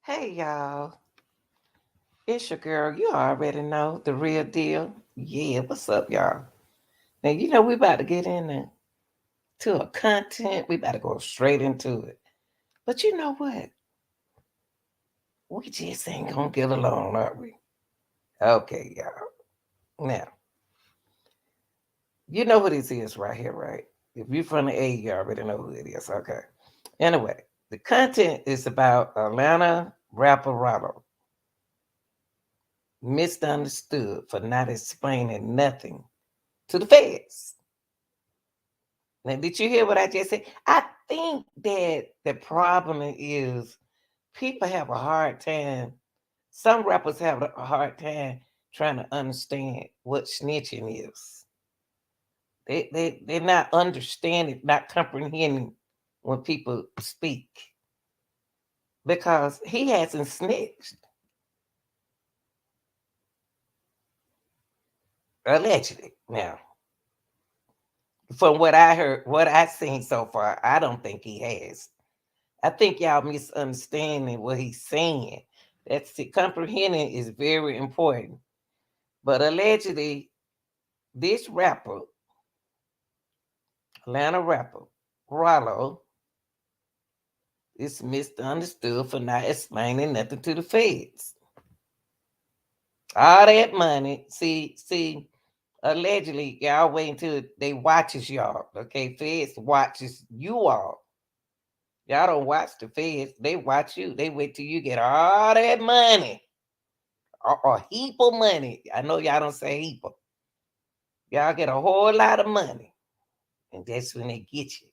Hey y'all, it's your girl. You already know the real deal. Yeah, what's up, y'all? Now you know we about to get into a content. We about to go straight into it. But you know what? We just ain't gonna get along, are we? Okay, y'all. Now you know who this is right here, right? If you're from the A, you already know who it is. Okay. Anyway, the content is about Atlanta rapper Ralo, misunderstood for not explaining nothing to the feds. Now, did you hear what I just said? I think that the problem is people have a hard time. Some rappers have a hard time trying to understand what snitching is. They're not understanding, not comprehending when people speak because he hasn't snitched allegedly. Now, from what I heard, what I've seen so far, I don't think he has. I think y'all misunderstanding what he's saying. That's it. Comprehending is very important. But allegedly, this rapper, Atlanta rapper, Ralo, is misunderstood for not explaining nothing to the feds. All that money, see, allegedly, y'all wait until they watches y'all. Okay, feds watches you all. Y'all don't watch the feds, they watch you. They wait till you get all that money. A heap of money. I know y'all don't say heap of. Y'all get a whole lot of money. And that's when they get you.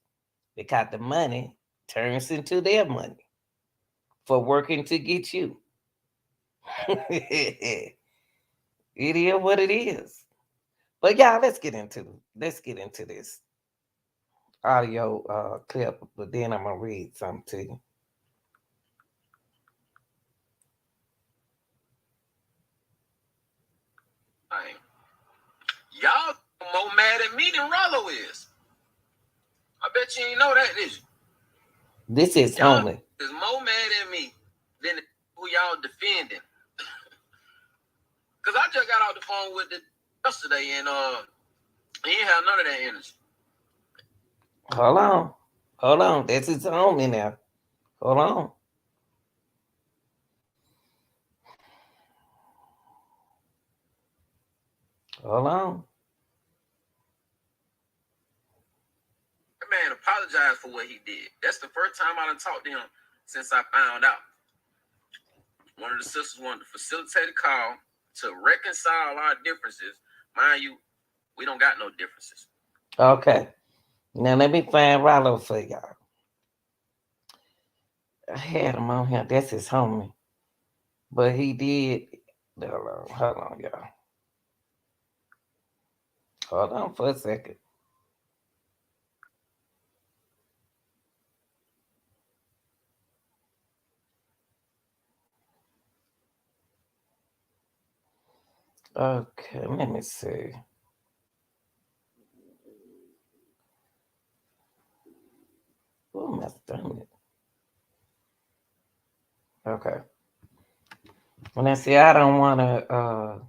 Because the money turns into their money for working to get you. It is what it is. But y'all, let's get into this audio clip, but then I'm gonna read something to you. Y'all more mad at me than Ralo is. I bet you ain't know that, did you? This is Y'all homely. is more mad at me than who y'all defending. Cause I just got off the phone with the yesterday and he ain't have none of that energy. Hold on. Hold on. This is homely now. Hold on. Hold on. That man apologized for what he did. That's the first time I done talked to him since I found out. One of the sisters wanted to facilitate a call to reconcile our differences. Mind you, we don't got no differences. Okay. Now let me find Rallo for y'all. I had him on here. That's his homie. But he did. Hold on, y'all. Hold on for a second. Okay, let me see. Who am I done it? Okay. When I say I don't want to, God,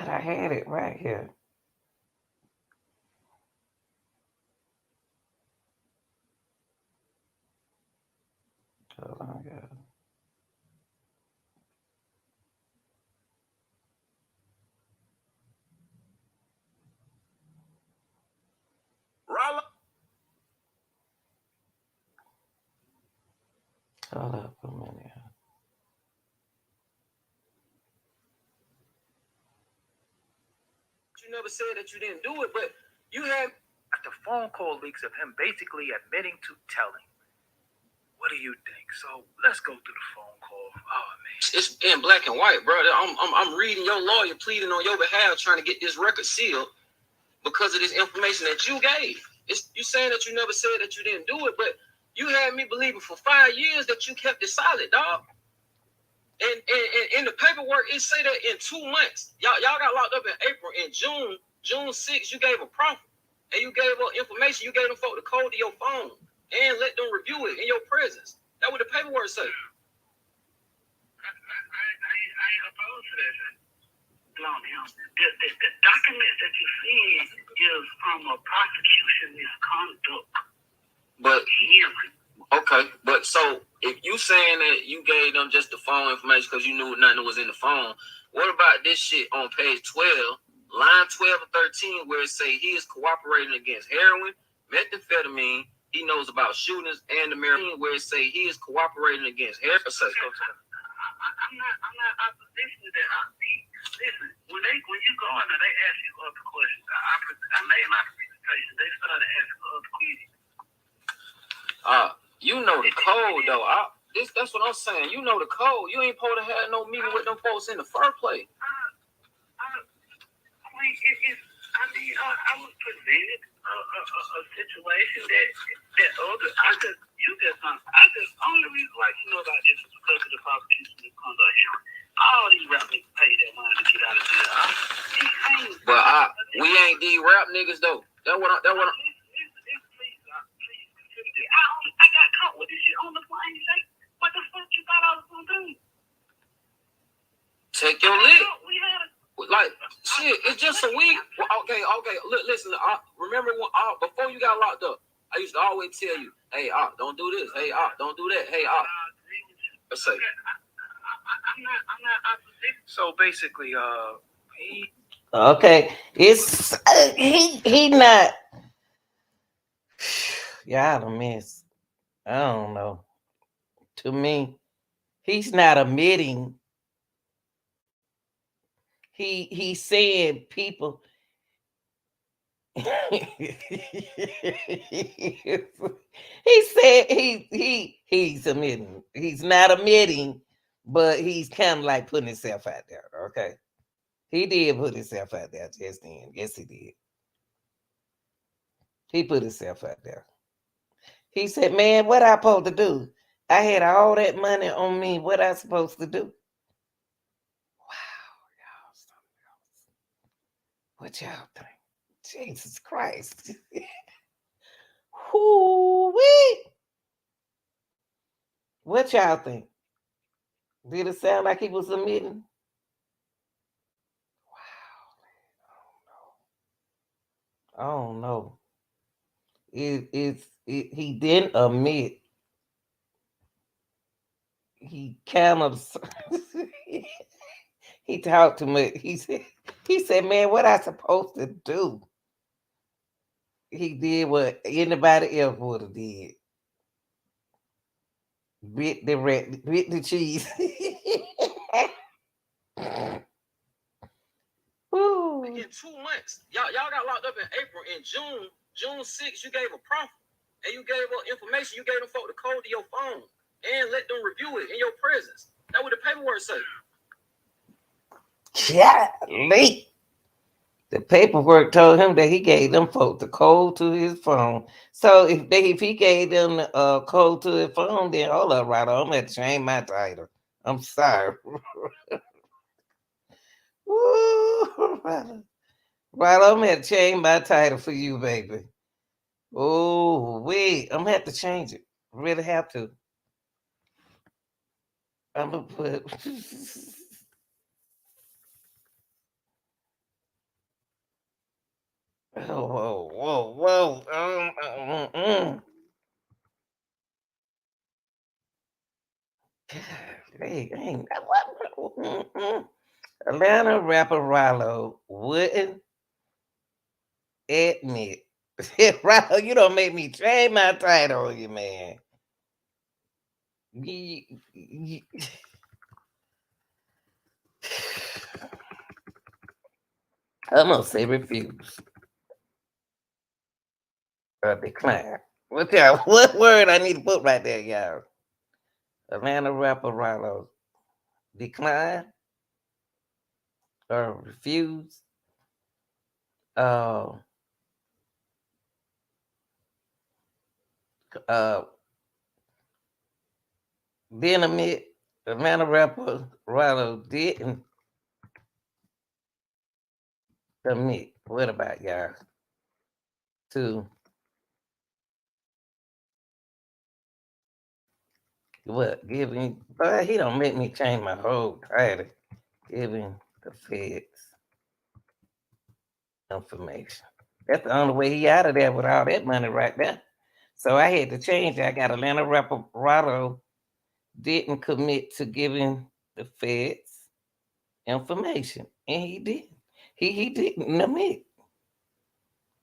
I had it right here. Hold on, y'all. Ralo, Hold up a minute. you never said that you didn't do it, but you had after phone call leaks of him basically admitting to telling. What do you think? So let's go through the phone call. Oh man, it's in black and white, bro. I'm reading your lawyer pleading on your behalf, trying to get this record sealed because of this information that you gave. It's you saying that you never said that you didn't do it, but you had me believing for 5 years that you kept it solid, dog. And in the paperwork, it say that in 2 months, y'all got locked up in April. In June 6th, you gave a profit. And you gave up information. You gave them folk the code to your phone. and let them review it in your presence. That what the paperwork say. I ain't opposed to that. No, the documents that you see is from a prosecution misconduct. But hearing. Okay, but so if you saying that you gave them just the phone information because you knew nothing was in the phone, what about this shit on page 12, line 12 and 13, where it say he is cooperating against heroin, methamphetamine, he knows about shootings, and the marijuana, where it say he is cooperating against heroin. I'm not opposition to that. Listen, when you go in there, they ask you other questions. I made my presentation. They started asking other questions. You know the code though. That's what I'm saying. You know the code. You ain't supposed to have no meeting with them folks in the first place. I was presented a situation that other. I just only reason like you know about this is because of the prosecution that comes out here. All these rap niggas pay their money to get out of jail. But we ain't these rap niggas though. That what. I got caught with this shit on the plane. What the fuck you thought I was gonna do? Take your lick. Like shit, it's just a week. Well, okay. Listen. Remember when before you got locked up, I used to always tell you, "Hey, don't do this. Hey, don't do that. Hey, let's say." I'm not. So basically, he. Okay, it's he not. Y'all a mess. I don't know. To me, he's not admitting. He's saying people. He said he's admitting. He's not admitting, but he's kind of like putting himself out there. Okay, he did put himself out there just then. Yes, he did. He put himself out there. He said, "Man, what I supposed to do? I had all that money on me. What I supposed to do?" Wow, y'all, something else. What y'all think? Jesus Christ. Whoo-wee. What y'all think? Did it sound like he was admitting? Wow, I don't know. He didn't admit. He kind of he talked too much. He said, "Man, what I supposed to do?" He did what anybody else would have did. Bit the cheese. In 2 months, y'all got locked up in April. In June 6th, you gave a profit and you gave up information. You gave them folk the code to your phone and let them review it in your presence. That what the paperwork say. Yeah, late. The paperwork told him that he gave them folks the code to his phone. So if he gave them the code to his phone, then hold up, right? I'm gonna change my title. I'm sorry. Woo, right, I'm gonna change my title for you, baby. Oh wait, I'm gonna have to change it. Really have to. I'm gonna put. Whoa, whoa, whoa, whoa. Hey, what? Atlanta rapper Ralo wouldn't admit. Ralo, you don't make me change my title on you, man. You- I'm gonna say refuse or decline. What y'all? What word I need to put right there, y'all? Atlanta rapper Ralo decline or refuse. Uh, uh, then admit Atlanta rapper Ralo didn't admit. What about y'all? To What? Giving? But he don't make me change my whole title. Giving the feds information. That's the only way he out of there with all that money right there. So I had to change it. I got Atlanta rapper Ralo didn't commit to giving the feds information, and he did. He didn't admit.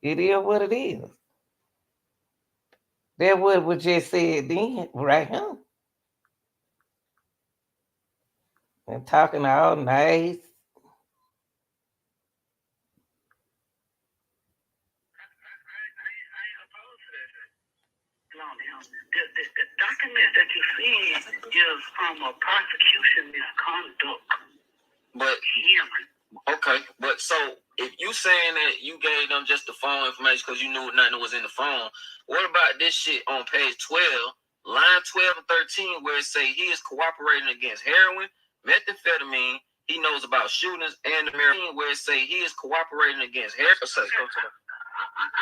It is what it is. That what was just said then, right here, and talking all nice. I ain't opposed to that. The document that you see is from a prosecution misconduct. But hearing. Okay, but so if you saying that you gave them just the phone information because you knew nothing was in the phone, what about this shit on page 12, line 12 and 13, where it say he is cooperating against heroin, methamphetamine, he knows about shootings, and the marijuana, where it say he is cooperating against heroin. Let's go to that.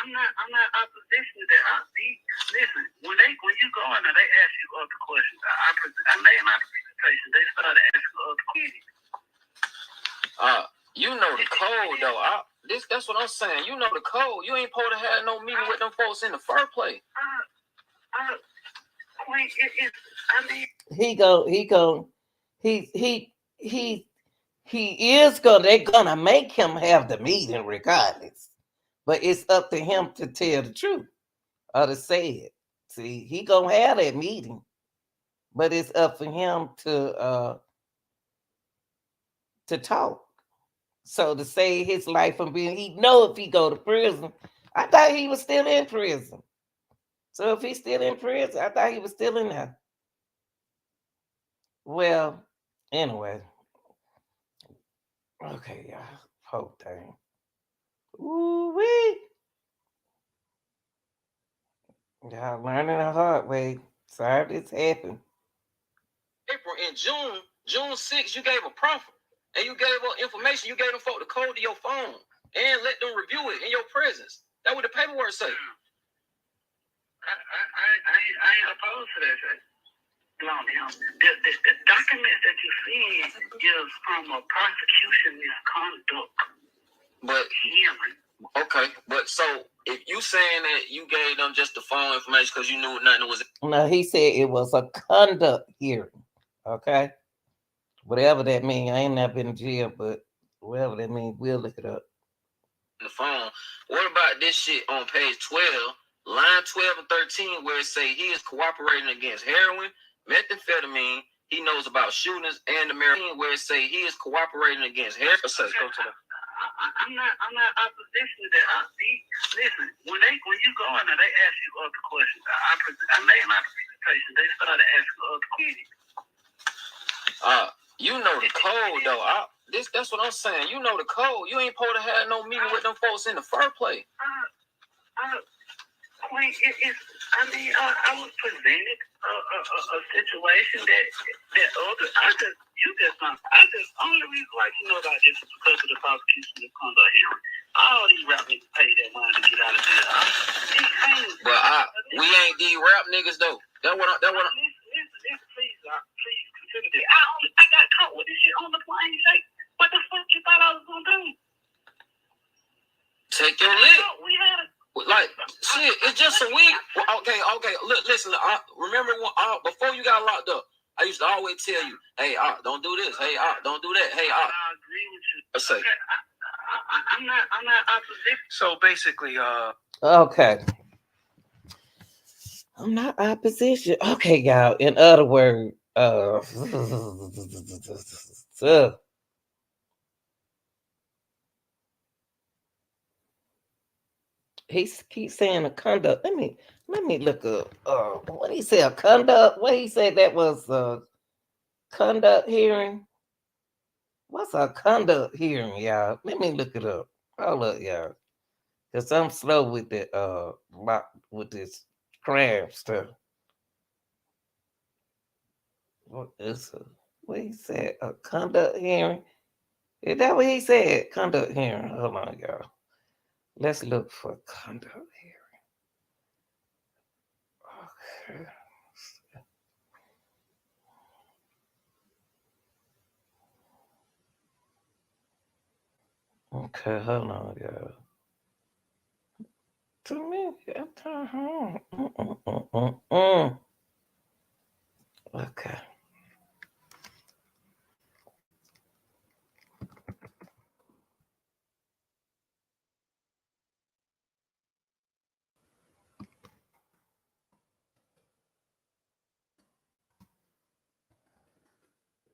I'm not opposition to that. Listen, when you go in there, they ask you other questions. I made my presentation. They started asking other questions. You know the code though. That's what I'm saying. You know the code. You ain't supposed to have no meeting with them folks in the first place. Queen, he is gonna, they're gonna make him have the meeting regardless. But it's up to him to tell the truth or to say it. See, he gonna have that meeting, but it's up for him to talk. So to save his life from being, he know if he go to prison. I thought he was still in prison. So if he's still in prison, I thought he was still in there. Well, anyway. Okay, y'all. Whole thing. Ooh wee. Y'all learning the hard way. Sorry this happened. April in June 6th, you gave a profit. And you gave up information. You gave them folk the code to your phone. And let them review it in your presence. That's what the paperwork say. I ain't opposed to that, Jay. The documents that you see is from a prosecution misconduct. But hearing. Okay, but so if you saying that you gave them just the phone information because you knew nothing was. No, he said it was a conduct hearing. Okay, whatever that means. I ain't never been in jail, but whatever that means, we'll look it up. The phone. What about this shit on page 12, line 12 and 13, where it say he is cooperating against heroin, methamphetamine, he knows about shootings, and the marijuana, where it say he is cooperating against heroin. Let's go to that. I'm not opposition to that. Listen, when you go in there, they ask you other questions. I made my presentation. They started asking other questions. You know the code though. That's what I'm saying. You know the code. You ain't supposed to have no meeting with them folks in the first place. Queen, I was presented a situation that other. I just only reason why you know about this is because of the prosecution that comes out here. All these rap niggas pay that money to get out of jail. But we ain't these rap niggas though. That what. Listen, please consider this. I got caught with this shit on the plane. Say, what the fuck you thought I was gonna do? Take your lick. Like shit, it's just a week. Okay. Listen. Remember before you got locked up, I used to always tell you, "Hey, don't do this. Hey, don't do that. Hey, I agree with you." I say, I'm not opposition. So basically, Okay. I'm not opposition. Okay, y'all. In other words, he keeps saying a conduct. Let me look up. What he said? A conduct. What he said that was a conduct hearing. What's a conduct hearing, y'all? Let me look it up. Hold up, y'all. Cause I'm slow with the with this crab stuff. What he said? A conduct hearing? Is that what he said? Conduct hearing. Hold on, y'all. Let's look for conduct hearing. Okay. Okay, hold on, y'all. To me, okay.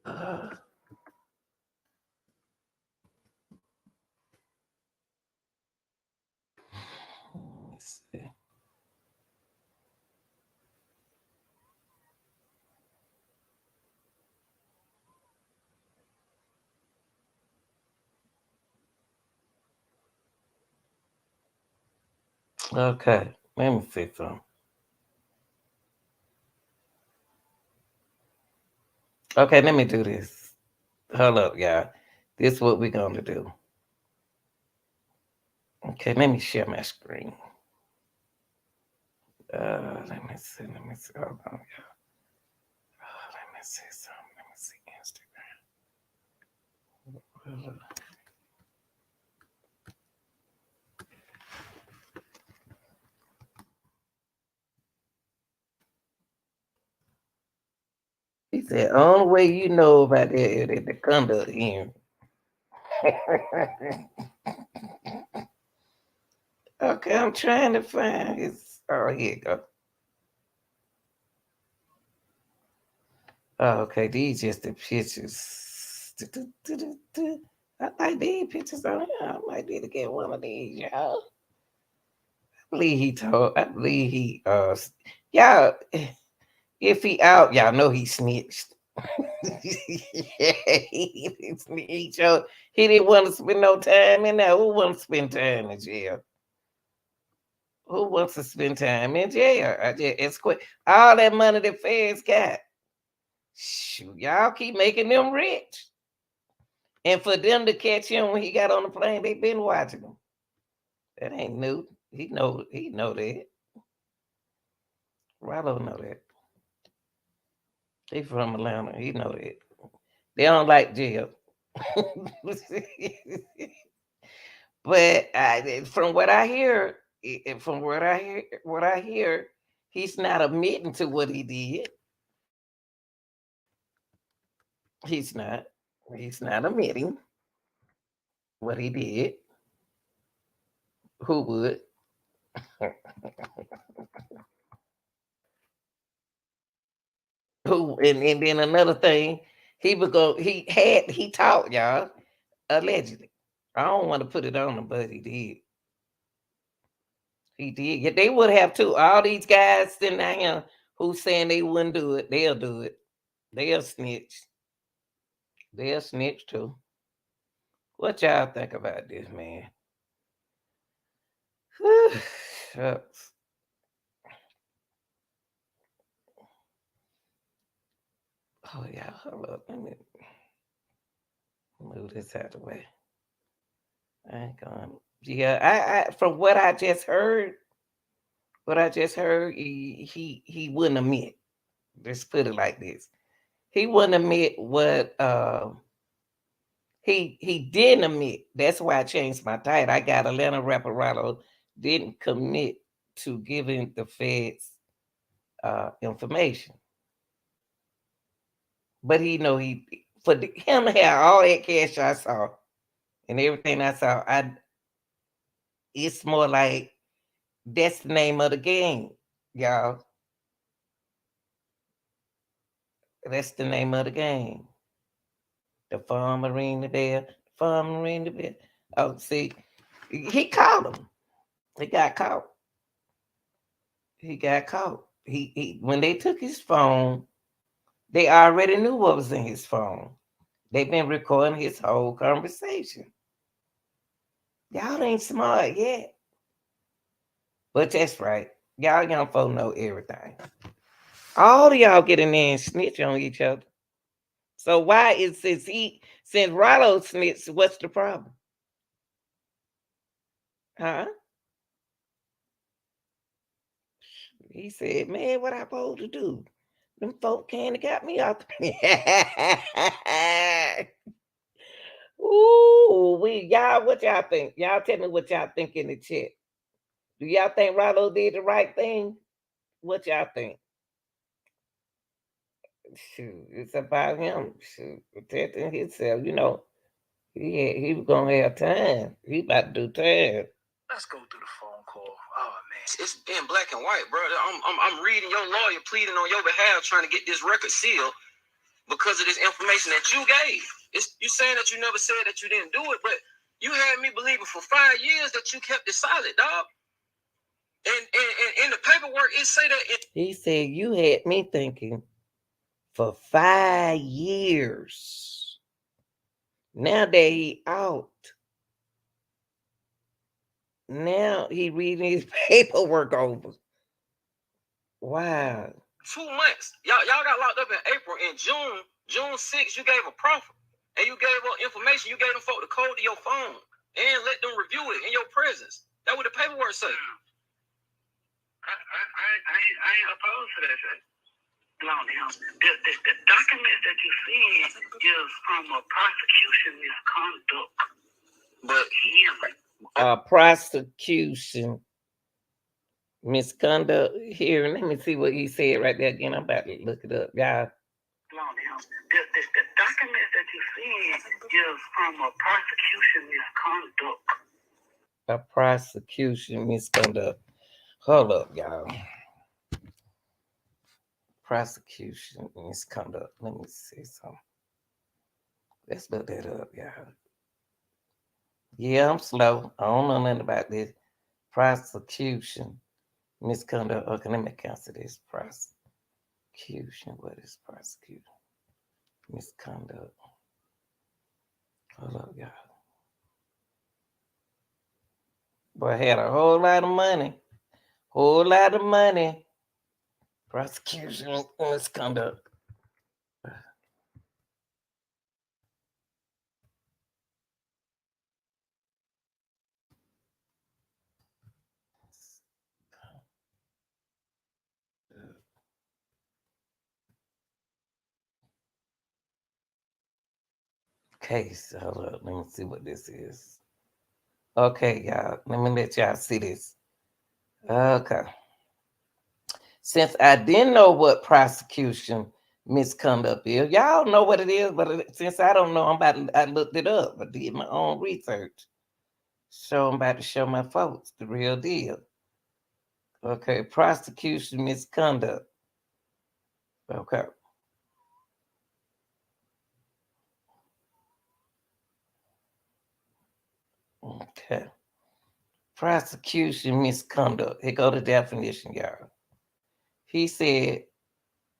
Uh, let's see. Okay, let me see something. Okay, let me do this. Hold up, y'all. This is what we're gonna do. Okay, let me share my screen. Let me see. Let me see. Hold on, y'all. Let me see something. Let me see Instagram. He said, only way you know about that is that the conduct hearing. Okay, I'm trying to find his. Oh, here you go. Oh, okay, these just the pictures. I like these pictures on here. I might need to get one of these, y'all. I believe he y'all if he out, y'all know he snitched. Yeah, he showed he didn't want to spend no time in there. Who wants to spend time in jail? Who wants to spend time in jail? I just it's quick. All that money the feds got. Shoot, y'all keep making them rich. And for them to catch him when he got on the plane, they been watching him. That ain't new. He know that. Ralo know that. He from Atlanta. He know that. They don't like jail. But from what I hear, from what I hear, he's not admitting to what he did. He's not. He's not admitting what he did. Who would? Who? And then another thing, he would go. He taught y'all allegedly. I don't want to put it on him, but he did. He did. Yeah, they would have too. All these guys sitting down here who saying they wouldn't do it, they'll do it. They'll snitch. They'll snitch too. What y'all think about this, man? Shucks. Oh yeah, hold up. Let me move this out of the way. I ain't going. Yeah, I from what I just heard, he wouldn't admit. Let's put it like this. He wouldn't admit what he didn't admit. That's why I changed my title. I got Atlanta rapper Ralo didn't commit to giving the feds information. But he know him to have all that cash I saw and everything I saw, it's more like that's the name of the game, y'all. That's the name of the game. The farm arena there, farm arena there. Oh, see, he caught him. He got caught. He got caught. He when they took his phone, they already knew what was in his phone. They've been recording his whole conversation. Y'all ain't smart yet. But that's right. Y'all young folk know everything. All of y'all get in there and snitch on each other. So why is since Rallo snitched, what's the problem? Huh? He said, man, what I supposed to do? Them folk came and got me out. Ooh, y'all, what y'all think? Y'all tell me what y'all think in the chat. Do y'all think Ralo did the right thing? What y'all think? Shoot, it's about him. Shoot, protecting himself. He was gonna have time. He about to do time. Let's go through the phone call. Oh man, it's in black and white, bro. I'm reading your lawyer pleading on your behalf, trying to get this record sealed because of this information that you gave. It's you saying that you never said that you didn't do it, but you had me believing for 5 years that you kept it solid, dog. And in the paperwork, it say that he said you had me thinking for 5 years. Now that he out, now he reading his paperwork over. Wow. 2 months. Y'all got locked up in April. In June 6th, you gave a proffer. And you gave up information. You gave them folk the code to your phone. And let them review it in your presence. That's what the paperwork say. I ain't opposed to that shit. No, the documents that you see is from a prosecution misconduct. But prosecution misconduct here. Let me see what he said right there again. I'm about to look it up, y'all. The documents that you see is from a prosecution misconduct. A prosecution misconduct. Hold up, y'all. Prosecution misconduct. Let me see something. Let's look that up, y'all. Yeah, I'm slow. I don't know nothing about this. Prosecution misconduct. Okay, let me cancel this. Prosecution. What is prosecution? Misconduct. Hold up, y'all. Boy, I had a whole lot of money. Whole lot of money. Prosecution misconduct. Case. Hold up. Let me see what this is. Okay, y'all. Let me let y'all see this. Okay. Since I didn't know what prosecution misconduct is, y'all know what it is, but since I don't know, I looked it up. I did my own research. So I'm about to show my folks the real deal. Okay, prosecution misconduct. Okay. Okay. Prosecution misconduct. Here go the definition, y'all. He said,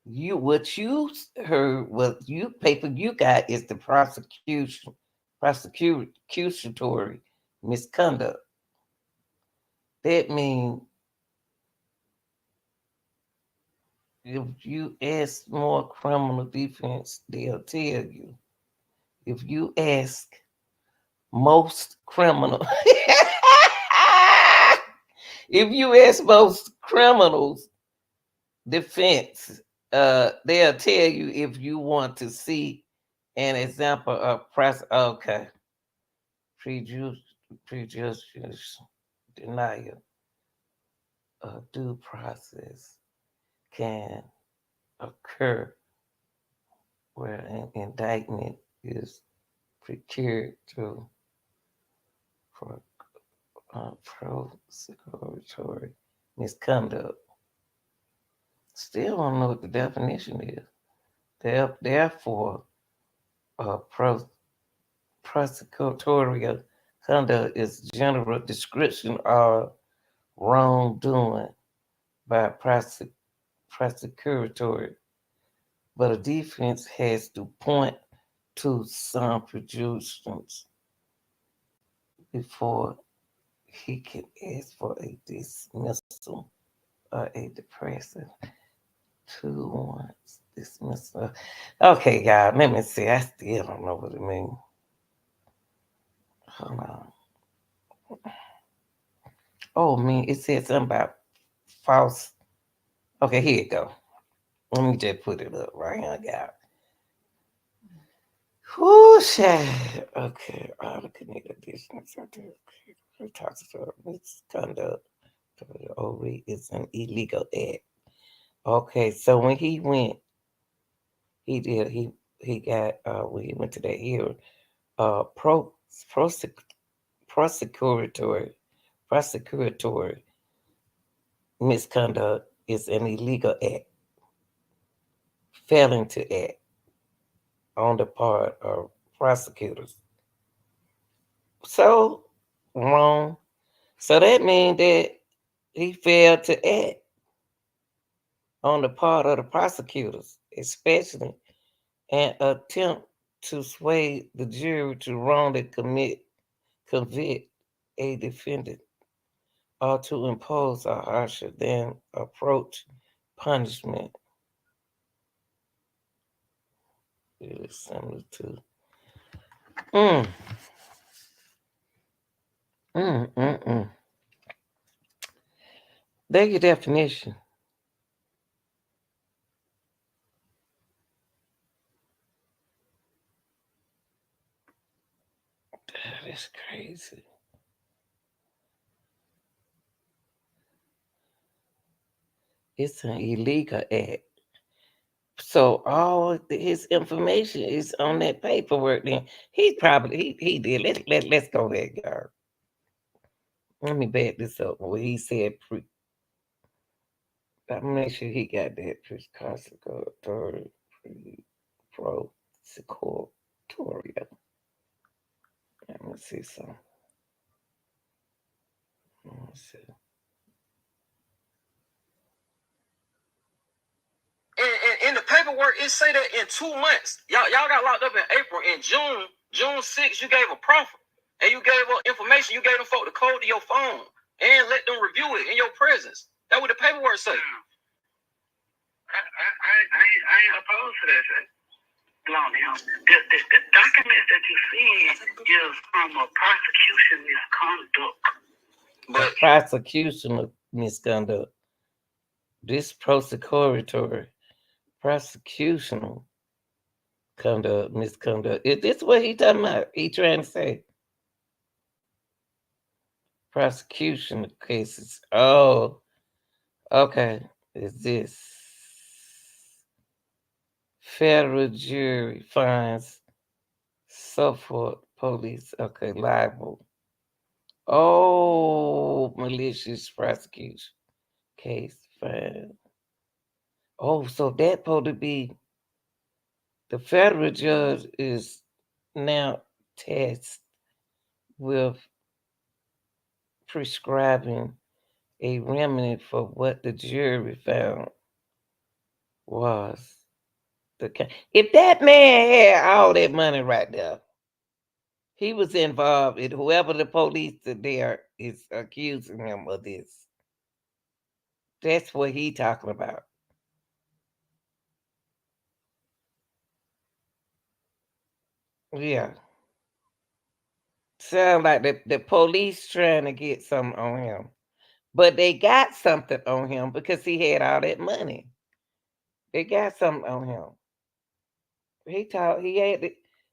what you heard, what you paper you got is the prosecutory misconduct. That means if you ask more criminal defense, they'll tell you. If you ask most criminal, if you ask most criminals defense, they'll tell you if you want to see an example of press. Okay, prejudice denial of due process can occur where an indictment is procured to for prosecutory misconduct. Still don't know what the definition is. Therefore, prosecutorial conduct is general description of wrongdoing by prosecutory, but a defense has to point to some productions before he can ask for a dismissal or a depressive 2 months dismissal. Okay, y'all, let me see. I still don't know what it means. Hold on. Oh, man, it said something about false. Okay, here you go. Let me just put it up right here, y'all. Whoo, okay, all the connected additions. Who talks about misconduct? OV is an illegal act. Okay, so when he went, he did he got when he went to that hearing, pro prosec, prosecutory prosecutory misconduct is an illegal act, failing to act on the part of prosecutors. So wrong. So that means that he failed to act on the part of the prosecutors, especially an attempt to sway the jury to wrongly convict a defendant or to impose a harsher than approach punishment. It is similar to. Mm, mm. There's your definition. That's crazy. It's an illegal act. So all his information is on that paperwork. Then he probably he did. Let's go there, y'all. Let me back this up. What he said. I'm gonna make sure he got that prosecutorial. Let me see some. Let me see. In the paperwork, it say that in 2 months, y'all got locked up in April. In June 6th, you gave a proffer and you gave up information. You gave them folk the code to your phone and let them review it in your presence. That's what the paperwork say. I ain't opposed to that shit. The documents that you see is from a prosecution misconduct. But prosecution misconduct. This prosecutorial prosecutional conduct misconduct. Is this what he talking about? He trying to say prosecution cases. Oh, okay. Is this federal jury finds Suffolk police? Okay, liable. Oh, malicious prosecution case filed. Oh, so that supposed to be the federal judge is now tasked with prescribing a remedy for what the jury found was the case. If that man had all that money right there, he was involved in whoever the police there is accusing him of this. That's what he talking about. Yeah. Sound like the police trying to get something on him. But they got something on him because he had all that money. They got something on him. He had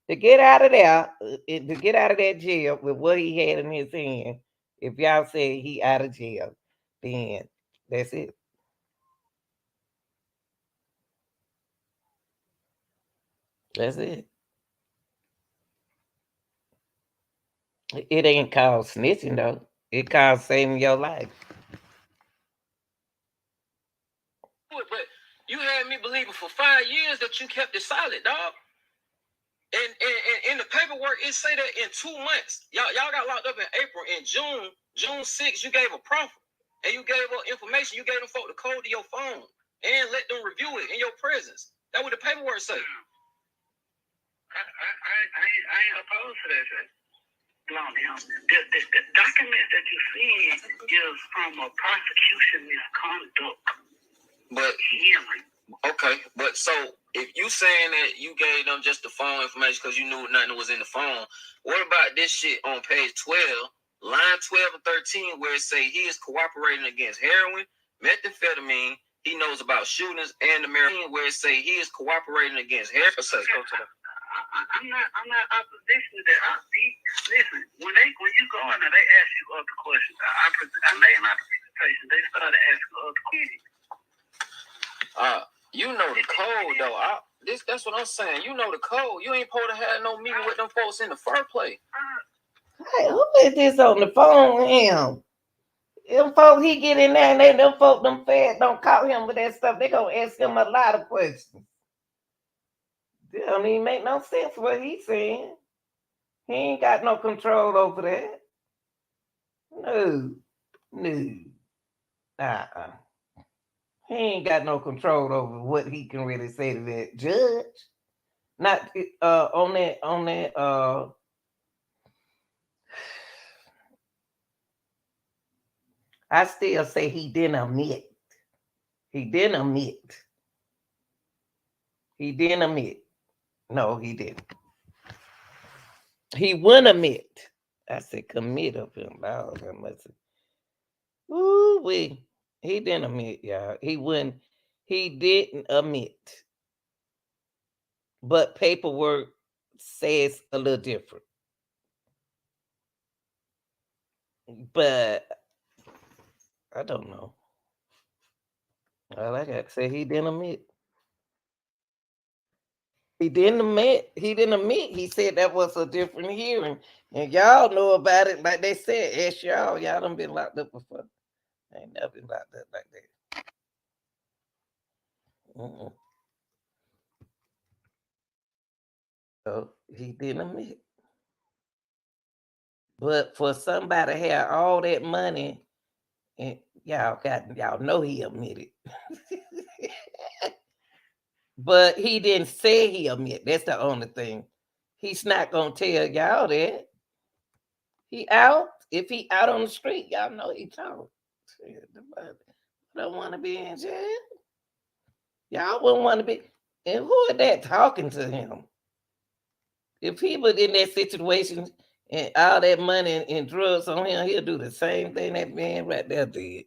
to get out of there, to get out of that jail with what he had in his hand. If y'all say he out of jail, then that's it. That's it. It ain't called snitching though. It called saving your life. But you had me believing for 5 years that you kept it solid, dog. And in the paperwork, it say that in 2 months, y'all got locked up in April. In June 6th, you gave a proffer and you gave up information. You gave them folk the code to your phone and let them review it in your presence. That's what the paperwork say. I ain't opposed to that shit. The documents that you see is from a prosecution misconduct. But hearing. Okay, but so if you saying that you gave them just the phone information because you knew nothing was in the phone, what about this shit on page 12, line 12 and 13, where it say he is cooperating against heroin, methamphetamine, he knows about shootings, and the marijuana, where it say he is cooperating against heroin. Let's go to that. I'm not opposition to that. Listen, when you go in there, they ask you other questions. I made my presentation. They started asking other questions. You know the code though. That's what I'm saying. You know the code. You ain't supposed to have no meeting with them folks in the first place. Hey, who is this on the phone with him? Them folks, he get in there and them folk, them feds don't call him with that stuff. They gonna ask him a lot of questions. It don't even make no sense what he's saying. He ain't got no control over that. No, no, uh-uh. He ain't got no control over what he can really say to that judge. Not on that. I still say he didn't admit. He didn't admit. He didn't admit. No, he didn't. He wouldn't admit. I said commit of him. Lord, I must. Ooh wee. He didn't admit, y'all. He wouldn't. He didn't admit. But paperwork says a little different. But I don't know. All I got to say, he didn't admit. He didn't admit. He didn't admit. He said that was a different hearing, and y'all know about it. Like they said, ask y'all. Y'all done been locked up before. I ain't never been locked up like that. Mm-mm. So he didn't admit. But for somebody to have all that money, and y'all know he admitted. But he didn't say he admit. That's the only thing. He's not gonna tell y'all that. He out. If he out on the street, y'all know he talk. Don't want to be in jail. Y'all wouldn't want to be. And who is that talking to him? If he was in that situation and all that money and drugs on him, he'll do the same thing that man right there did.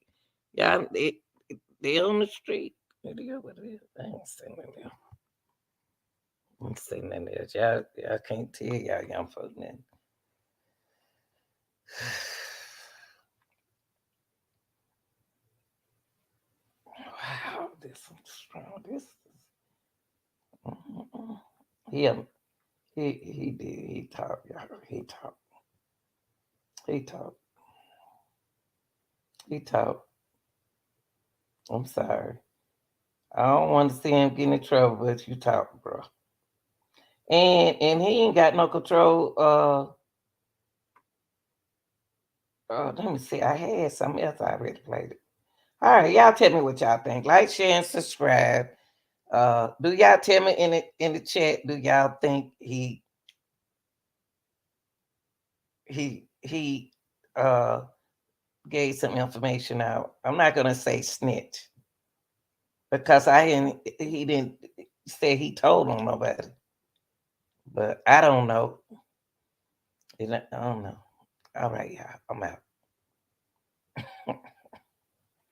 Y'all, they on the street. What the hell it is? I ain't saying that there. I ain't saying nothing else. Y'all can't tell y'all young folks nothing. Wow, this is strong. This is. Mm-mm. He, he did. He talked, y'all. He talked. He talked. He talked. I'm sorry. I don't want to see him get in trouble, but you talk, bro. And he ain't got no control. Let me see. I had something else I already played it. All right, y'all tell me what y'all think. Like, share, and subscribe. Do y'all tell me in the chat? Do y'all think he uh gave some information out? I'm not gonna say snitch because I didn't. He didn't say he told on nobody, but I don't know. I don't know. All right, y'all. I'm out.